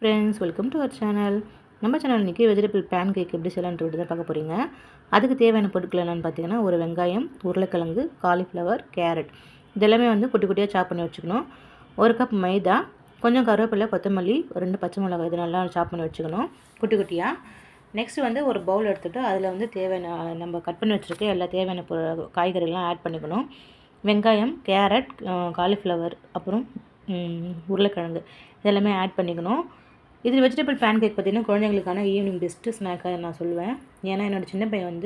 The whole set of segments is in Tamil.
Friends, welcome to our channel. நம்ம சேனல் இன்றைக்கி வெஜிடபிள் பேன் கேக் எப்படி செய்யலான்ட்டு தான் பார்க்க போகிறீங்க. அதுக்கு தேவையான பொருட்கள் என்னென்னு பார்த்தீங்கன்னா, ஒரு வெங்காயம், உருளைக்கிழங்கு, காலிஃப்ளவர், கேரட் இதெல்லாமே குட்டி குட்டியாக சாப் பண்ணி வச்சுக்கணும். ஒரு கப் மைதா, கொஞ்சம் கருவேப்பிலை, கொத்தமல்லி, 2 பச்சை மிளகாய் இது நல்லா சாப் பண்ணி வச்சுக்கணும் குட்டி குட்டியாக. நெக்ஸ்ட் ஒரு பவுல் எடுத்துகிட்டு அதில் தேவையான நம்ம கட் பண்ணி வச்சுருக்க எல்லா தேவையான காய்கறிலாம் ஆட் பண்ணிக்கணும். வெங்காயம், கேரட், காலிஃப்ளவர், அப்புறம் உருளைக்கிழங்கு இதெல்லாமே ஆட் பண்ணிக்கணும். இது வெஜிடபிள் பேன் கேக் பார்த்திங்கன்னா குழந்தைங்களுக்கான ஈவினிங் பெஸ்ட்டு ஸ்நாக்காக நான் சொல்லுவேன். ஏன்னா என்னோடய சின்ன பையன்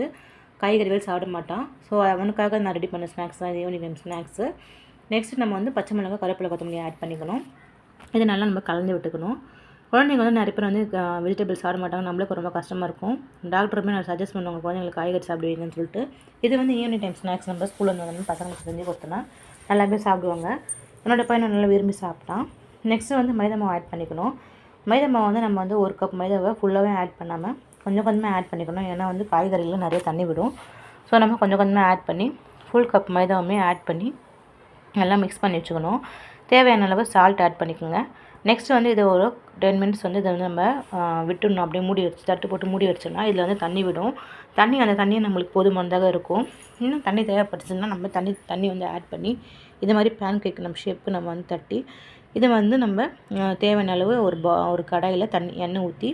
காய்கறிகள் சாப்பிட மாட்டான். ஸோ அவனுக்காக நான் ரெடி பண்ண ஸ்நாக்ஸ் தான் ஈவினிங் டைம் ஸ்நாக்ஸு. நெக்ஸ்ட் நம்ம பச்சை மிளகாய், கருவேப்பிலை, கொத்தமல்லி ஆட் பண்ணிக்கணும். இது நல்லா நம்ம கலந்து விட்டுக்கணும். குழந்தைங்க நிறைய பேர் வெஜிடபிள்ஸ் சாப்பிட மாட்டாங்க. நம்மளுக்கு ரொம்ப கஷ்டமாக இருக்கும். டாக்டருமே நான் சஜஸ்ட் பண்ணுவாங்க குழந்தைங்களுக்கு காய்கறி சாப்பிடுவீங்கன்னு சொல்லிட்டு. இது ஈவினிங் டைம் ஸ்நாக்ஸ் நம்ம ஸ்கூலில் வந்து பசங்களுக்கு செஞ்சு கொடுத்தோன்னா நல்லாவே சாப்பிடுவாங்க. என்னோடய பையனை நல்லா விரும்பி சாப்பிட்டான். நெக்ஸ்ட்டு மைதா மாவு ஆட் பண்ணிக்கணும். மைதா மாவு நம்ம ஒரு கப் மைதாவை ஃபுல்லாகவே ஆட் பண்ணாமல் கொஞ்சம் கொஞ்சமாக ஆட் பண்ணிக்கணும். ஏன்னா காய்கறியில் நிறைய தண்ணி விடும். ஸோ நம்ம கொஞ்சம் கொஞ்சமாக ஆட் பண்ணி ஃபுல் கப் மைதாவுமே ஆட் பண்ணி நல்லா மிக்ஸ் பண்ணி வச்சுக்கணும். தேவையான அளவு சால்ட் ஆட் பண்ணிக்கோங்க. நெக்ஸ்ட் இது ஒரு 10 மினிட்ஸ் இதை நம்ம விட்டுடணும். அப்படியே மூடி வச்சு தட்டு போட்டு மூடி வச்சோம்னா இதில் தண்ணி விடும். அந்த தண்ணியை நம்மளுக்கு போதுமானதாக இருக்கும். இன்னும் தண்ணி தேவைப்பட்டுச்சுன்னா நம்ம தண்ணி ஆட் பண்ணி இது மாதிரி பேன் கேக் நம்ம ஷேப்புக்கு நம்ம தட்டி இதை நம்ம தேவையான அளவு ஒரு கடாயில் எண்ணெய் ஊற்றி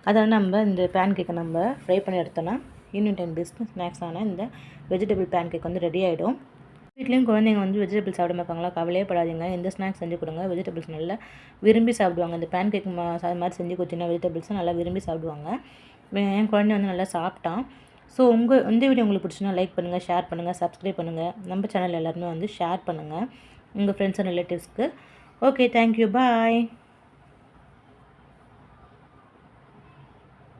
அதை நம்ம இந்த பேன் கேக்கை நம்ம ஃப்ரை பண்ணி எடுத்தோன்னா ஈவினிங் டைம் பெஸ்ட் ஸ்நாக்ஸான இந்த வெஜிடபிள் பேன் கேக் ரெடி ஆகிடும். வீட்லேயும் குழந்தைங்க வெஜிடபிள்ஸ் சாப்பிட மாட்டாங்களா, கவலையே படாதீங்க. இந்த ஸ்நாக்ஸ் செஞ்சு கொடுங்க. வெஜிடபிள்ஸ் நல்லா விரும்பி சாப்பிடுவாங்க. இந்த பேன் கேக் அது மாதிரி செஞ்சு கொடுத்தீங்கன்னா வெஜிடபிள்ஸும் நல்லா விரும்பி சாப்பிடுவாங்க. என் குழந்தை நல்லா சாப்பிட்டான். ஸோ இந்த வீடியோ உங்களுக்கு பிடிச்சுன்னா லைக் பண்ணுங்கள், ஷேர் பண்ணுங்கள், சப்ஸ்கிரைப் பண்ணுங்கள். நம்ம சேனல் எல்லாருமே ஷேர் பண்ணுங்கள் உங்கள் ஃப்ரெண்ட்ஸ் அண்ட் ரிலேட்டிவ்ஸ்க்கு. Okay, thank you. Bye.